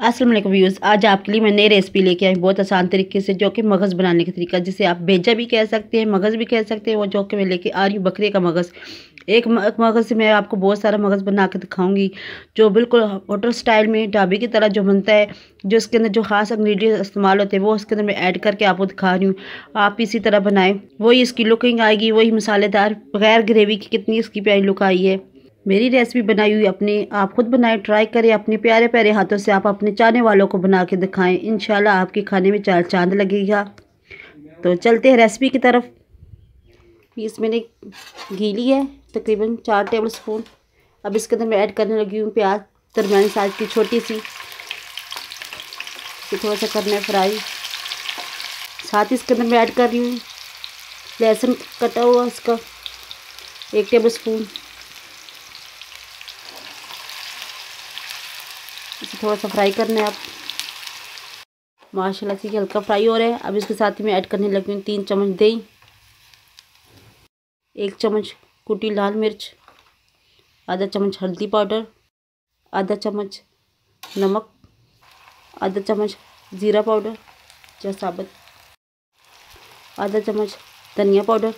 अस्सलाम वालेकुम व्यूअर्स, आज आपके लिए मैं नई रेसिपी लेके आई बहुत आसान तरीके से, जो कि मगज़ बनाने का तरीका, जिसे आप बेजा भी कह सकते हैं, मगज़ भी कह सकते हैं। वो जो कि मैं लेके आ रही हूँ बकरे का मगज़। एक मगज़ से मैं आपको बहुत सारा मगज़ बना के दिखाऊंगी, जो बिल्कुल होटल स्टाइल में ढाबे की तरह जो बनता है, जो इसके अंदर जो खास इंग्रेडिएंट इस्तेमाल होते हैं वो इसके अंदर मैं ऐड करके आपको दिखा रही हूँ। आप इसी तरह बनाएं, वही इसकी लुकिंग आएगी, वही मसालेदार बगैर ग्रेवी की कितनी इसकी प्यारी लुक आई है। मेरी रेसिपी बनाई हुई अपनी आप खुद बनाएं, ट्राई करें, अपने प्यारे प्यारे हाथों से आप अपने चाहने वालों को बना के दिखाएं। इंशाल्लाह आपके खाने में चार चांद लगेगा। तो चलते हैं रेसिपी की तरफ। इसमें मैंने घी ली है तकरीबन 4 टेबल स्पून। अब इसके अंदर मैं ऐड करने लगी हूँ प्याज, दरमियानी साइज की छोटी सी, इसे थोड़ा सा करना है फ्राई। साथ ही इसके अंदर मैं ऐड कर रही हूँ लहसुन कटा हुआ, इसका 1 टेबल स्पून। इसे थोड़ा सा फ्राई करना है। आप माशाल्लाह से हल्का फ्राई हो रहा है। अब इसके साथ ही मैं ऐड करने लगी हूँ 3 चम्मच दही, 1 चम्मच कुटी लाल मिर्च, आधा चम्मच हल्दी पाउडर, आधा चम्मच नमक, आधा चम्मच ज़ीरा पाउडर जो साबुत, आधा चम्मच धनिया पाउडर।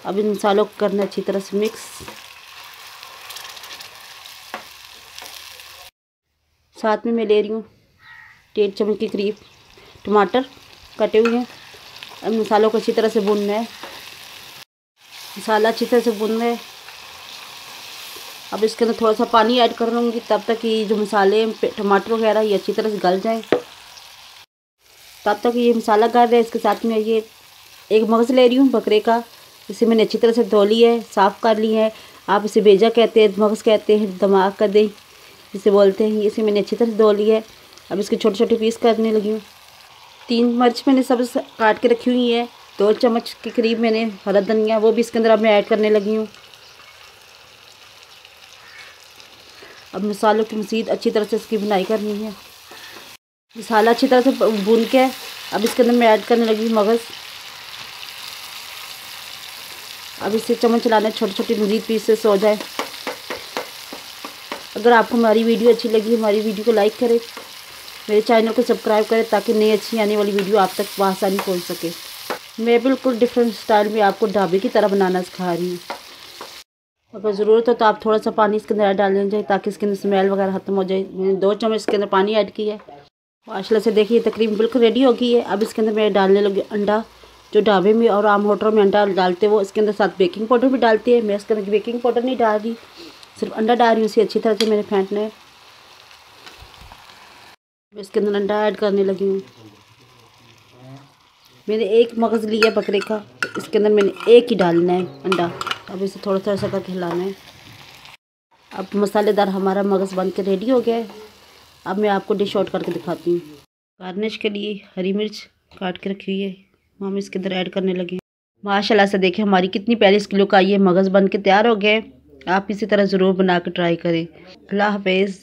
अब इन मसालों को करना अच्छी तरह से मिक्स। साथ में मैं ले रही हूँ 1.5 चम्मच के करीब टमाटर कटे हुए हैं। अब मसालों को अच्छी तरह से भूनना है। मसाला अच्छी तरह से भूनना है। अब इसके अंदर थोड़ा सा पानी ऐड कर लूँगी, तब तक ये जो मसाले टमाटर वगैरह ये अच्छी तरह से गल जाएं। तब तक ये मसाला गल रहा है। इसके साथ में ये एक मगज़ ले रही हूँ बकरे का। इसे मैंने अच्छी तरह से धो ली है, साफ़ कर ली है। आप इसे बेजा कहते हैं, मगज़ कहते हैं, दिमाग का दही जिसे बोलते हैं। इसे मैंने अच्छी तरह से धो ली है। अब इसके छोटे छोटे पीस करने लगी हूँ। 3 मिर्च मैंने सब काट के रखी हुई है। 2 चम्मच के करीब मैंने हरा धनिया, वो भी इसके अंदर अब मैं ऐड करने लगी हूँ। अब मसालों की मज़ीद अच्छी तरह से इसकी बुनाई करनी है। मसाला अच्छी तरह से भून के अब इसके अंदर मैं ऐड करने लगी हूँ मगज़। अब इसे चम्मच चलाना है, छोटे छोटे मज़ीद पीसेस हो जाए। अगर आपको हमारी वीडियो अच्छी लगी, हमारी वीडियो को लाइक करें, मेरे चैनल को सब्सक्राइब करें, ताकि नई अच्छी आने वाली वीडियो आप तक आसानी पहुंच सके। मैं बिल्कुल डिफरेंट स्टाइल में आपको ढाबे की तरह बनाना सिखा रही हूँ। अगर ज़रूरत हो तो आप थोड़ा सा पानी इसके अंदर डाल लें, ताकि इसके अंदर स्मेल वगैरह ख़त्म हो जाए। मैंने 2 चम्मच इसके अंदर पानी ऐड किया है। माशाल्लाह से देखिए तकरीबन बिल्कुल रेडी हो गई है। अब इसके अंदर मैं डालने लगी अंडा। जो ढाबे में और आम होटलों में अंडा डालते हैं, वो इसके अंदर साथ बेकिंग पाउडर भी डालते हैं। मैं इसके अंदर बेकिंग पाउडर नहीं डाल रही, सिर्फ अंडा डाल रही हूँ। इसे अच्छी तरह से मैंने फेंटना है। इसके अंदर अंडा ऐड करने लगी हूँ। मैंने 1 मगज़ लिया बकरे का, तो इसके अंदर मैंने 1 ही डालना है अंडा। अब इसे थोड़ा थोड़ा सा करके हिलाना है। अब मसालेदार हमारा मगज़ बन के रेडी हो गया है। अब मैं आपको डिश आउट करके दिखाती हूँ। गार्निश के लिए हरी मिर्च काट के रखी हुई है, हम इसके अंदर ऐड करने लगे। माशाल्लाह से देखिए हमारी कितनी प्यारी इसकी लुक आई है। मगज़ बन के तैयार हो गए। आप इसी तरह ज़रूर बना के ट्राई करें। अल्लाह हाफ़िज़।